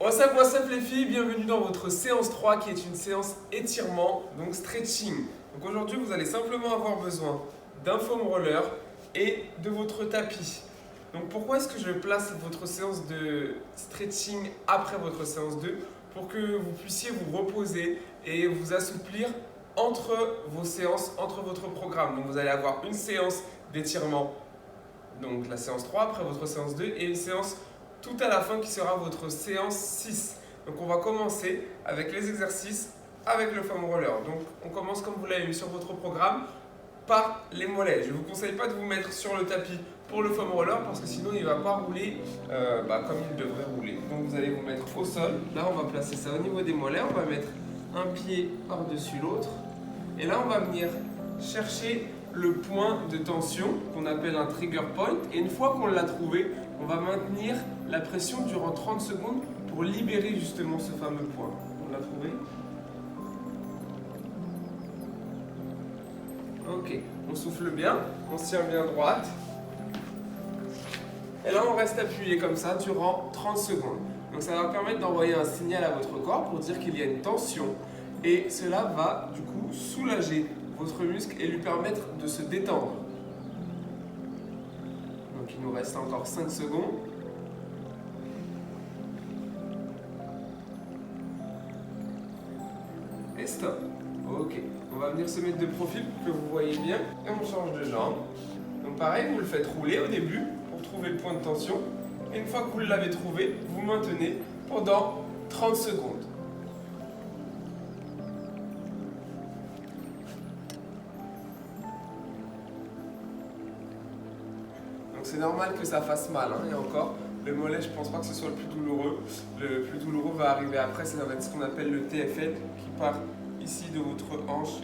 What's up les filles, bienvenue dans votre séance 3 qui est une séance étirement, donc stretching. Donc aujourd'hui vous allez simplement avoir besoin d'un foam roller et de votre tapis. Donc pourquoi est-ce que je place votre séance de stretching après votre séance 2? Pour que vous puissiez vous reposer et vous assouplir entre vos séances, entre votre programme. Donc vous allez avoir une séance d'étirement, donc la séance 3 après votre séance 2 et une séance tout à la fin qui sera votre séance 6. Donc on va commencer avec les exercices avec le foam roller. Donc on commence comme vous l'avez vu sur votre programme par les mollets. Je ne vous conseille pas de vous mettre sur le tapis pour le foam roller parce que sinon il ne va pas rouler comme il devrait rouler. Donc vous allez vous mettre au sol. Là on va placer ça au niveau des mollets. On va mettre un pied par-dessus l'autre. Et là on va venir chercher le point de tension qu'on appelle un trigger point. Et une fois qu'on l'a trouvé, on va maintenir la pression durant 30 secondes pour libérer justement ce fameux point. On l'a trouvé? Ok, on souffle bien, on se tient bien droite. Et là, on reste appuyé comme ça durant 30 secondes. Donc ça va permettre d'envoyer un signal à votre corps pour dire qu'il y a une tension. Et cela va du coup soulager votre muscle et lui permettre de se détendre. Donc il nous reste encore 5 secondes. Et stop. Ok. On va venir se mettre de profil pour que vous voyez bien. Et on change de jambe. Donc pareil, vous le faites rouler au début pour trouver le point de tension. Et une fois que vous l'avez trouvé, vous maintenez pendant 30 secondes. C'est normal que ça fasse mal, et encore, le mollet, je pense pas que ce soit le plus douloureux. Le plus douloureux va arriver après, ça va être ce qu'on appelle le TFL, qui part ici de votre hanche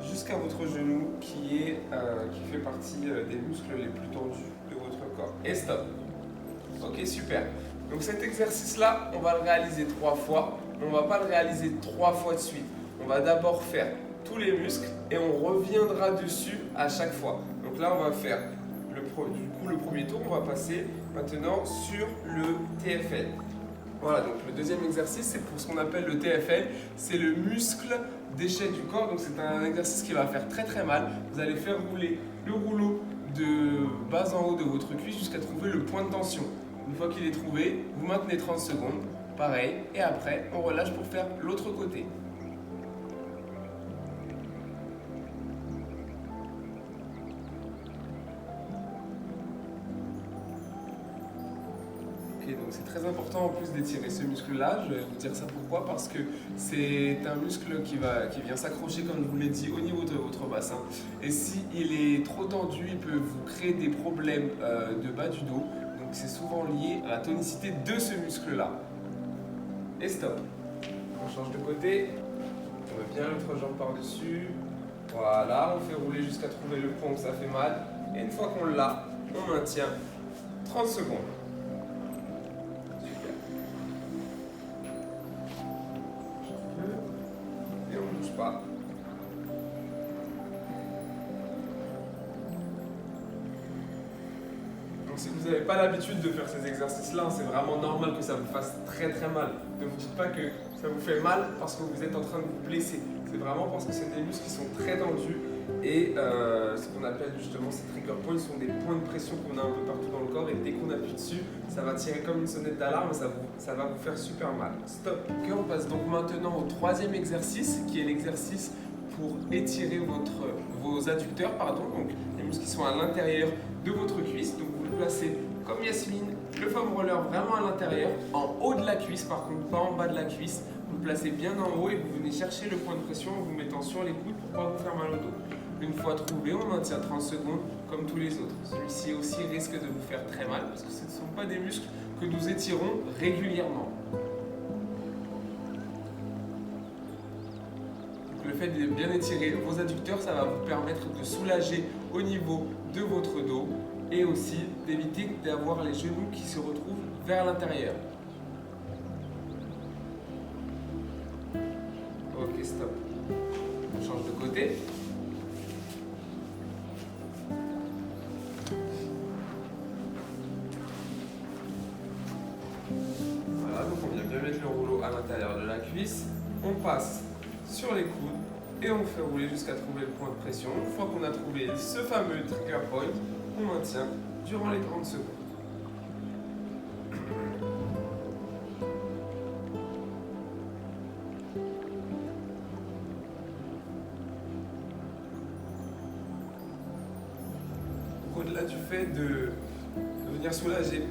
jusqu'à votre genou, qui fait partie des muscles les plus tendus de votre corps. Et stop. Ok, super. Donc cet exercice-là, on va le réaliser 3 fois, mais on ne va pas le réaliser 3 fois de suite. On va d'abord faire tous les muscles et on reviendra dessus à chaque fois. Donc là, on va faire le premier tour, on va passer maintenant sur le TFL. Voilà, donc le deuxième exercice, c'est pour ce qu'on appelle le TFL, c'est le muscle d'échec du corps. Donc c'est un exercice qui va faire très très mal. Vous allez faire rouler le rouleau de bas en haut de votre cuisse jusqu'à trouver le point de tension. Une fois qu'il est trouvé, vous maintenez 30 secondes, pareil, et après on relâche pour faire l'autre côté. Donc c'est très important en plus d'étirer ce muscle-là. Je vais vous dire ça pourquoi, parce que c'est un muscle qui vient s'accrocher, comme je vous l'ai dit, au niveau de votre bassin. Et s'il est trop tendu, il peut vous créer des problèmes de bas du dos. Donc c'est souvent lié à la tonicité de ce muscle-là. Et stop. On change de côté. On met bien l'autre jambe par-dessus. Voilà, on fait rouler jusqu'à trouver le point où ça fait mal. Et une fois qu'on l'a, on maintient 30 secondes. Pas. Donc si vous n'avez pas l'habitude de faire ces exercices-là, c'est vraiment normal que ça vous fasse très très mal. Ne vous dites pas que ça vous fait mal parce que vous êtes en train de vous blesser. C'est vraiment parce que c'est des muscles qui sont très tendus et ce qu'on appelle justement ces trigger points sont des points de pression qu'on a un peu partout dans le corps et dès qu'on appuie dessus, ça va tirer comme une sonnette d'alarme et ça va vous faire super mal. Stop. Ok, on passe donc maintenant au troisième exercice qui est l'exercice pour étirer vos adducteurs, donc les muscles qui sont à l'intérieur de votre cuisse. Donc vous le placez comme Yasmine, le foam roller vraiment à l'intérieur, en haut de la cuisse par contre, pas en bas de la cuisse. Vous le placez bien en haut et vous venez chercher le point de pression en vous mettant sur les coudes pour ne pas vous faire mal au dos. Une fois trouvé, on maintient 30 secondes comme tous les autres. Celui-ci aussi risque de vous faire très mal parce que ce ne sont pas des muscles que nous étirons régulièrement. Le fait de bien étirer vos adducteurs, ça va vous permettre de soulager au niveau de votre dos et aussi d'éviter d'avoir les genoux qui se retrouvent vers l'intérieur. Ok, stop. On change de côté. Voilà, donc on vient bien vais mettre le rouleau à l'intérieur de la cuisse. On passe sur les coudes et on fait rouler jusqu'à trouver le point de pression. Une fois qu'on a trouvé ce fameux trigger point, on maintient durant les 30 secondes. Au-delà du fait de venir soulager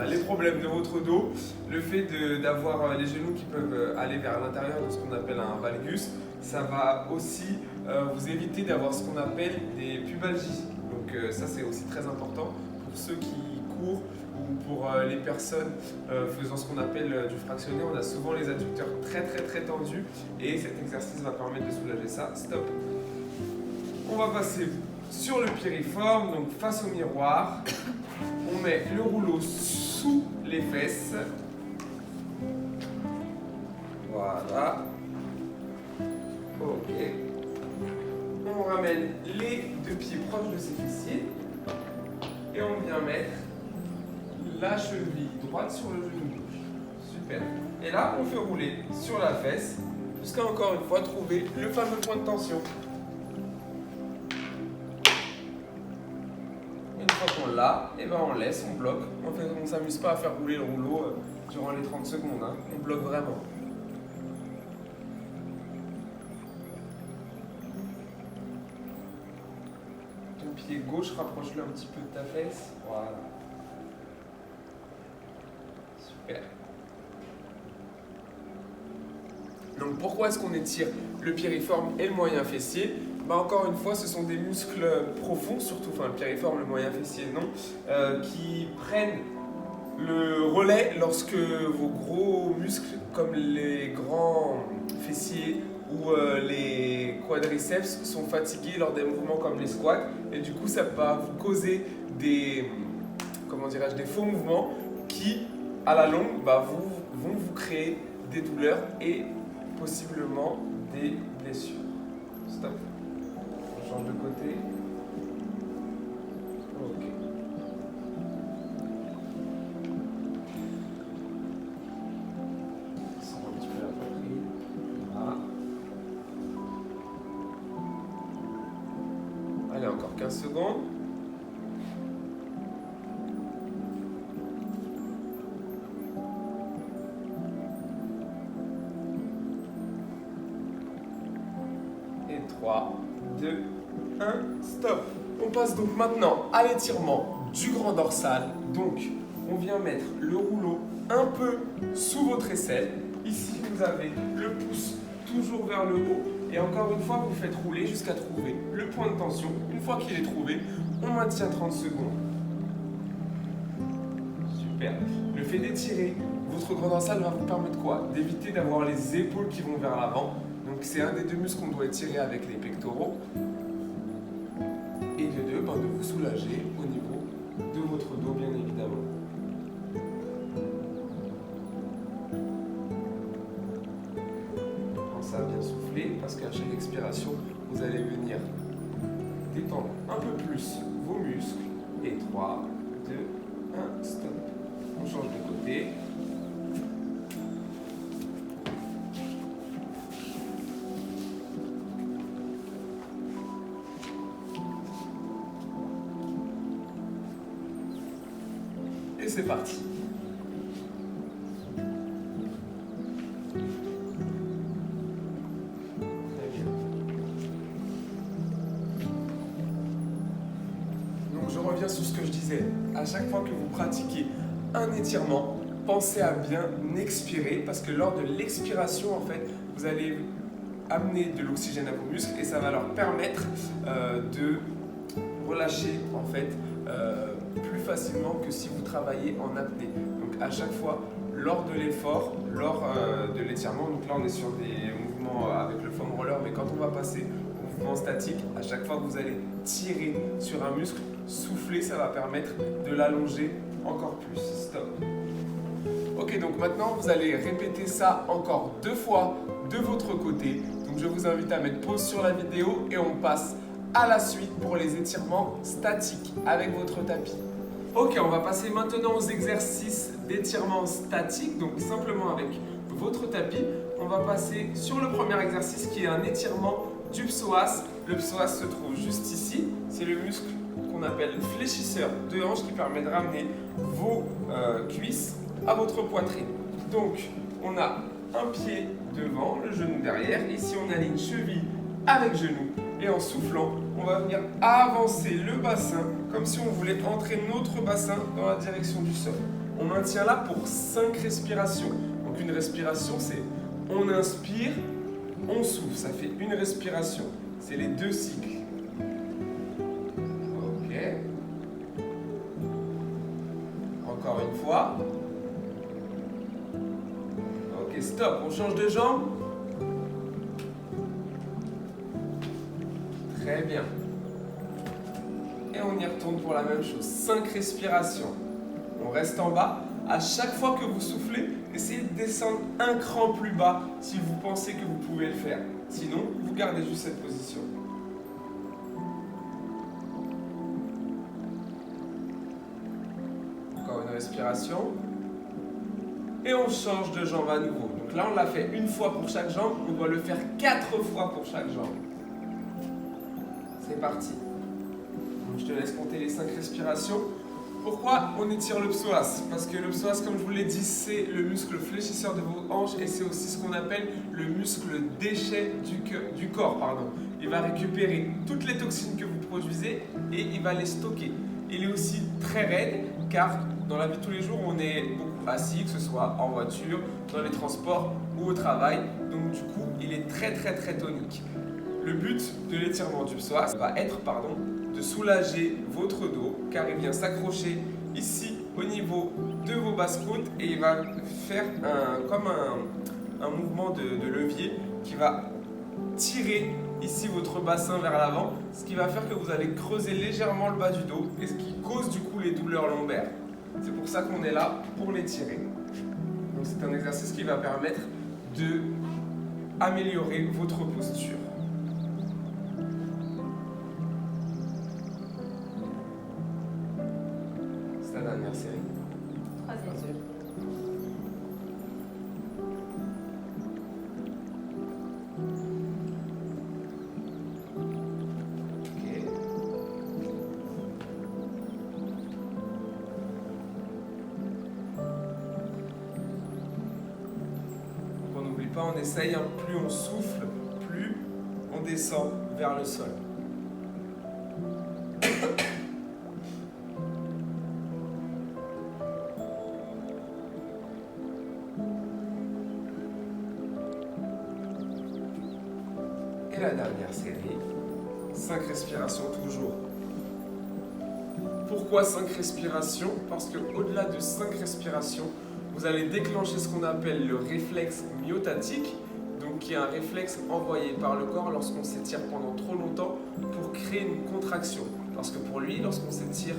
les problèmes de votre dos, le fait d'avoir les genoux qui peuvent aller vers l'intérieur de ce qu'on appelle un valgus, ça va aussi vous éviter d'avoir ce qu'on appelle des pubalgies. Donc ça c'est aussi très important pour ceux qui courent ou pour les personnes faisant ce qu'on appelle du fractionné. On a souvent les adducteurs très tendus et cet exercice va permettre de soulager ça. Stop. On va passer sur le piriforme, donc face au miroir. On met le rouleau sous les fesses. Voilà. Ok. On ramène les deux pieds proches de ses fessiers. Et on vient mettre la cheville droite sur le genou gauche. Super. Et là, on fait rouler sur la fesse jusqu'à encore une fois trouver le fameux point de tension. Une fois qu'on l'a, et ben on laisse, on bloque. On ne s'amuse pas à faire rouler le rouleau durant les 30 secondes. Hein. On bloque vraiment. Ton pied gauche, rapproche-le un petit peu de ta fesse. Voilà. Super. Donc pourquoi est-ce qu'on étire le piriforme et le moyen fessier? Encore une fois, ce sont des muscles profonds, surtout, le piriforme, le moyen fessier non, qui prennent le relais lorsque vos gros muscles, comme les grands fessiers ou les quadriceps, sont fatigués lors des mouvements comme les squats. Et du coup, ça va vous causer des faux mouvements qui, à la longue, vont vous créer des douleurs et possiblement des blessures. Stop. On change de côté. Ok. Serre un petit peu la poitrine. Voilà. Allez, encore 15 secondes. Et 3, 2, 1, stop. On passe donc maintenant à l'étirement du grand dorsal. Donc, on vient mettre le rouleau un peu sous votre aisselle. Ici, vous avez le pouce toujours vers le haut. Et encore une fois, vous faites rouler jusqu'à trouver le point de tension. Une fois qu'il est trouvé, on maintient 30 secondes. Super. Le fait d'étirer votre grand dorsal va vous permettre quoi? D'éviter d'avoir les épaules qui vont vers l'avant. Donc c'est un des deux muscles qu'on doit étirer avec les pectoraux. Et de deux, de vous soulager au niveau de votre dos, bien évidemment. Pensez à bien souffler parce qu'à chaque expiration, vous allez venir détendre un peu plus vos muscles. Et 3, 2, 1, stop. On change de côté. Et c'est parti. Très bien. Donc je reviens sur ce que je disais. À chaque fois que vous pratiquez un étirement, pensez à bien expirer parce que lors de l'expiration, en fait, vous allez amener de l'oxygène à vos muscles et ça va leur permettre de relâcher, en fait, plus facilement que si vous travaillez en apnée. Donc à chaque fois, lors de l'effort, lors de l'étirement, donc là on est sur des mouvements avec le foam roller, mais quand on va passer au mouvement statique, à chaque fois que vous allez tirer sur un muscle, souffler, ça va permettre de l'allonger encore plus. Stop. Ok, donc maintenant vous allez répéter ça encore 2 fois de votre côté. Donc je vous invite à mettre pause sur la vidéo et on passe à la suite pour les étirements statiques avec votre tapis. Ok, on va passer maintenant aux exercices d'étirement statique, donc simplement avec votre tapis. On va passer sur le premier exercice qui est un étirement du psoas. Le psoas se trouve juste ici, c'est le muscle qu'on appelle fléchisseur de hanche qui permet de ramener vos cuisses à votre poitrine. Donc, on a un pied devant, le genou derrière. Ici, on aligne cheville avec genou. Et en soufflant, on va venir avancer le bassin comme si on voulait entrer notre bassin dans la direction du sol. On maintient là pour 5 respirations. Donc une respiration, c'est on inspire, on souffle. Ça fait une respiration. C'est les 2 cycles. Ok. Encore une fois. Ok, stop. On change de jambe. Très bien. Et on y retourne pour la même chose. 5 respirations. On reste en bas. À chaque fois que vous soufflez, essayez de descendre un cran plus bas si vous pensez que vous pouvez le faire. Sinon, vous gardez juste cette position. Encore une respiration. Et on change de jambe à nouveau. Donc là, on l'a fait une fois pour chaque jambe. On doit le faire 4 fois pour chaque jambe. C'est parti. Donc je te laisse compter les 5 respirations. Pourquoi on étire le psoas? Parce que le psoas, comme je vous l'ai dit, c'est le muscle fléchisseur de vos hanches et c'est aussi ce qu'on appelle le muscle déchet du corps. Il va récupérer toutes les toxines que vous produisez et il va les stocker. Il est aussi très raide car dans la vie de tous les jours, on est beaucoup assis, que ce soit en voiture, dans les transports ou au travail. Donc du coup, il est très tonique. Le but de l'étirement du psoas va être de soulager votre dos car il vient s'accrocher ici au niveau de vos basses-côtes et il va faire comme un mouvement de levier qui va tirer ici votre bassin vers l'avant, ce qui va faire que vous allez creuser légèrement le bas du dos et ce qui cause du coup les douleurs lombaires. C'est pour ça qu'on est là pour l'étirer. Donc c'est un exercice qui va permettre d'améliorer votre posture. La dernière série. Troisième. Ok. Donc on n'oublie pas, on essaye, plus on souffle, plus on descend vers le sol. Et la dernière série, 5 respirations toujours. Pourquoi 5 respirations? Parce qu'au-delà de 5 respirations, vous allez déclencher ce qu'on appelle le réflexe myotatique, donc qui est un réflexe envoyé par le corps lorsqu'on s'étire pendant trop longtemps pour créer une contraction. Parce que pour lui, lorsqu'on s'étire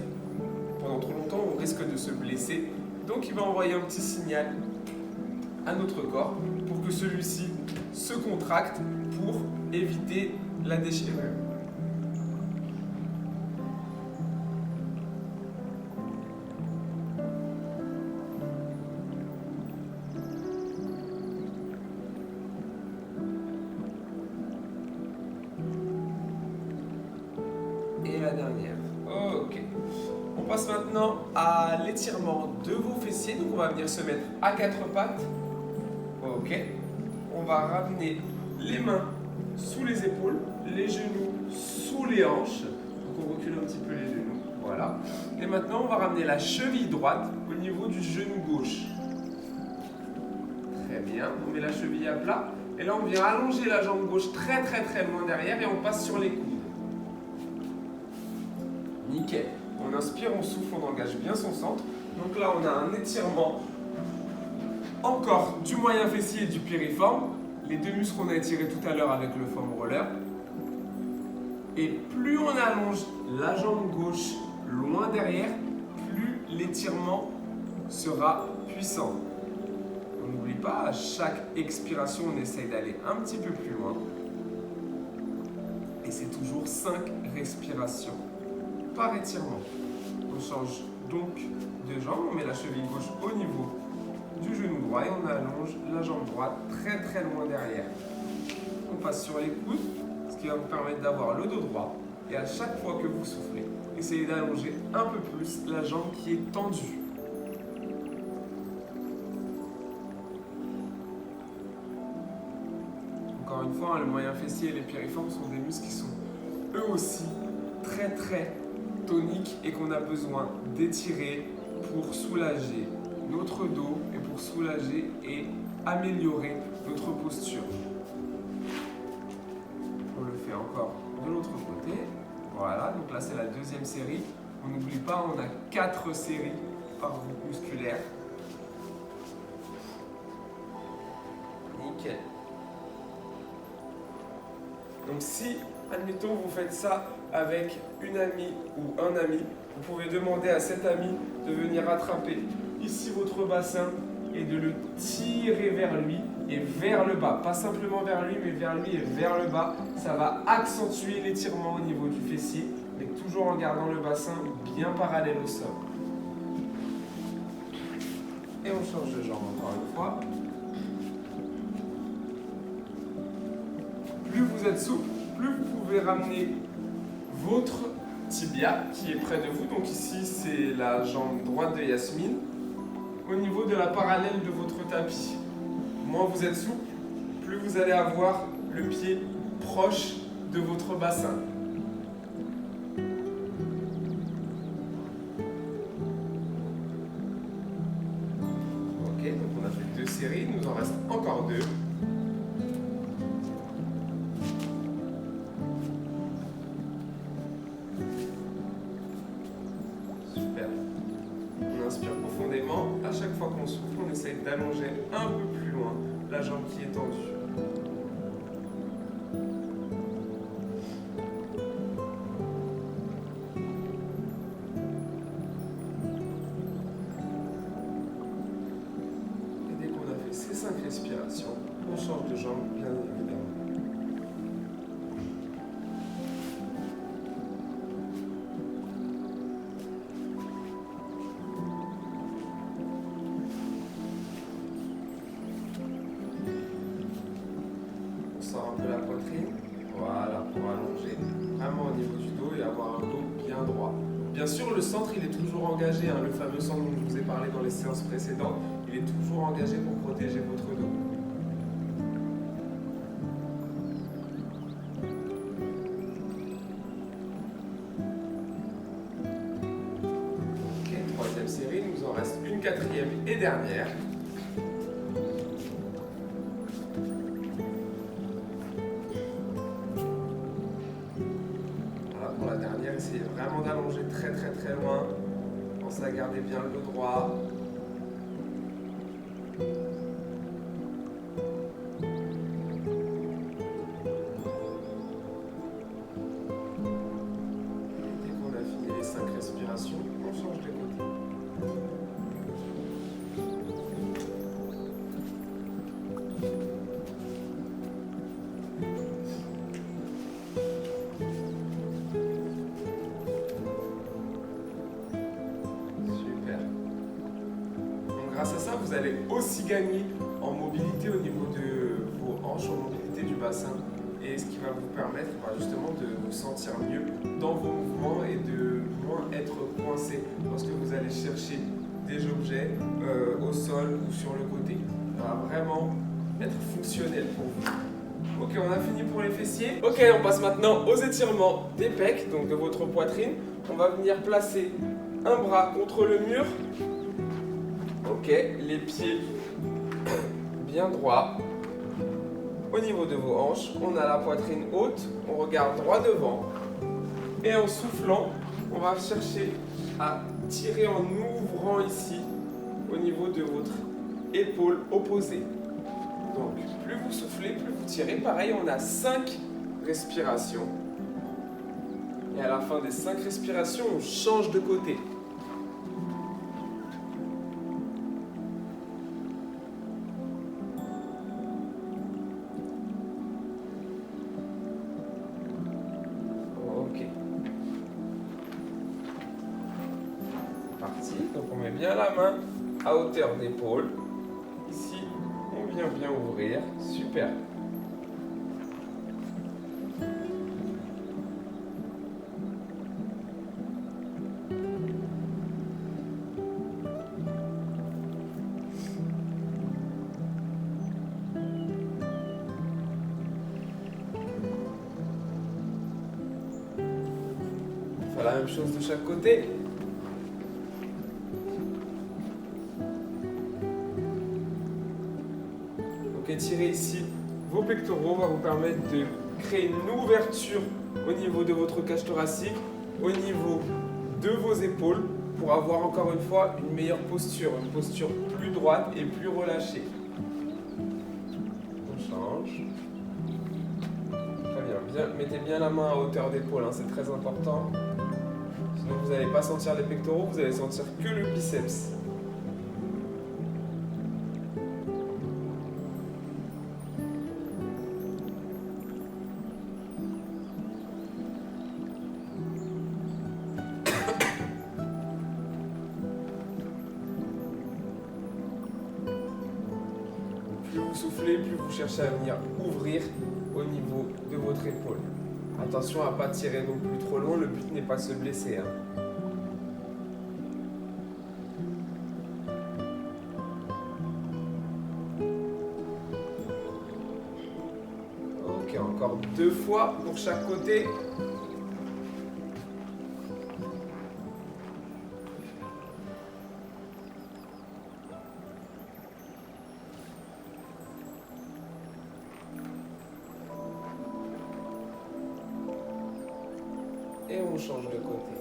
pendant trop longtemps, on risque de se blesser. Donc il va envoyer un petit signal à notre corps pour que celui-ci se contracte pour éviter la déchirure. Et la dernière. Ok. On passe maintenant à l'étirement de vos fessiers. Donc on va venir se mettre à 4 pattes. Ok. On va ramener les mains sous les épaules, les genoux sous les hanches. Donc on recule un petit peu les genoux. Voilà. Et maintenant on va ramener la cheville droite au niveau du genou gauche. Très bien. On met la cheville à plat. Et là on vient allonger la jambe gauche très loin derrière et on passe sur les coudes. Nickel. On inspire, on souffle, on engage bien son centre. Donc là, on a un étirement encore du moyen fessier et du piriforme. Les 2 muscles qu'on a étirés tout à l'heure avec le foam roller. Et plus on allonge la jambe gauche loin derrière, plus l'étirement sera puissant. On n'oublie pas, à chaque expiration, on essaye d'aller un petit peu plus loin. Et c'est toujours 5 respirations par étirement. On change donc de jambes. On met la cheville gauche au niveau du genou droit et on allonge la jambe droite très très loin derrière. On passe sur les coudes, ce qui va vous permettre d'avoir le dos droit. Et à chaque fois que vous soufflez, essayez d'allonger un peu plus la jambe qui est tendue. Encore une fois, le moyen fessier et les piriformes sont des muscles qui sont eux aussi très très toniques et qu'on a besoin d'étirer pour soulager notre dos et pour soulager et améliorer notre posture. On le fait encore de l'autre côté. Voilà, donc là c'est la deuxième série. On n'oublie pas, on a 4 séries par groupe musculaire. Nickel. Donc si, admettons, vous faites ça avec une amie ou un ami, vous pouvez demander à cet ami de venir attraper ici votre bassin et de le tirer vers lui et vers le bas. Pas simplement vers lui, mais vers lui et vers le bas. Ça va accentuer l'étirement au niveau du fessier, mais toujours en gardant le bassin bien parallèle au sol. Et on change de jambe encore une fois. Plus vous êtes souple, plus vous pouvez ramener votre tibia qui est près de vous. Donc ici, c'est la jambe droite de Yasmine, au niveau de la parallèle de votre tapis. Moins vous êtes souple, plus vous allez avoir le pied proche de votre bassin. Ok, donc on a fait 2 séries, il nous en reste encore 2. Super. On inspire profondément. À chaque fois qu'on souffle, on essaye d'allonger un peu plus loin la jambe qui est tendue. Et dès qu'on a fait ces 5 respirations, on change de jambe, bien évidemment. Un peu la poitrine, voilà, pour allonger vraiment au niveau du dos et avoir un dos bien droit. Bien sûr, le centre, il est toujours engagé, hein, le fameux centre dont je vous ai parlé dans les séances précédentes, il est toujours engagé pour protéger votre dos. Ok, 3e série, il nous en reste une 4e et dernière. Pour la dernière, essayez vraiment d'allonger très très très loin. Pensez à garder bien le dos droit. Et dès qu'on a fini les 5 respirations, on change de côté. Grâce à ça, vous allez aussi gagner en mobilité au niveau de vos hanches, en mobilité du bassin, et ce qui va vous permettre justement de vous sentir mieux dans vos mouvements et de moins être coincé lorsque vous allez chercher des objets au sol ou sur le côté. Ça va vraiment être fonctionnel pour vous. Ok, on a fini pour les fessiers. Ok, on passe maintenant aux étirements des pecs, donc de votre poitrine. On va venir placer un bras contre le mur. Ok, les pieds bien droits. Au niveau de vos hanches, on a la poitrine haute, on regarde droit devant. Et en soufflant, on va chercher à tirer en ouvrant ici, au niveau de votre épaule opposée. Donc, plus vous soufflez, plus vous tirez. Pareil, on a 5 respirations. Et à la fin des 5 respirations, on change de côté. bien la main à hauteur d'épaule. Ici, on vient bien ouvrir. Super. On fait la même chose de chaque côté. Donc étirer ici vos pectoraux va vous permettre de créer une ouverture au niveau de votre cage thoracique, au niveau de vos épaules, pour avoir encore une fois une meilleure posture, une posture plus droite et plus relâchée. On change. Très bien, mettez bien la main à hauteur d'épaule, hein, c'est très important. Sinon vous n'allez pas sentir les pectoraux, vous allez sentir que le biceps. Plus vous soufflez, plus vous cherchez à venir ouvrir au niveau de votre épaule. Attention à ne pas tirer non plus trop long, le but n'est pas de se blesser. Hein. Ok, encore 2 fois pour chaque côté. Et on change de côté.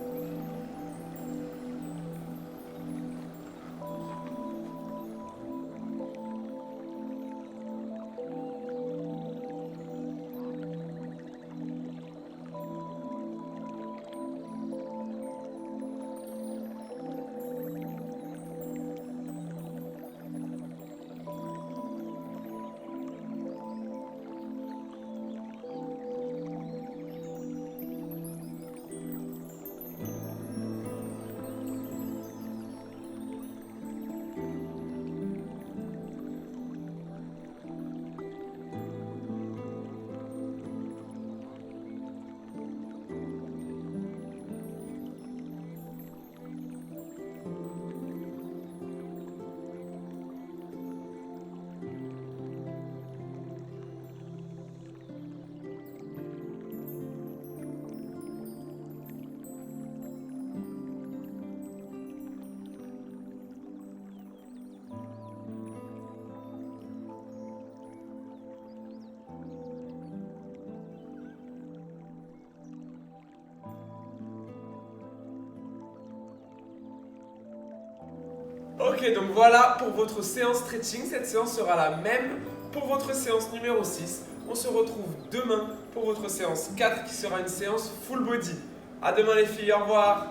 Ok, donc voilà pour votre séance stretching. Cette séance sera la même pour votre séance numéro 6. On se retrouve demain pour votre séance 4 qui sera une séance full body. A demain les filles, au revoir.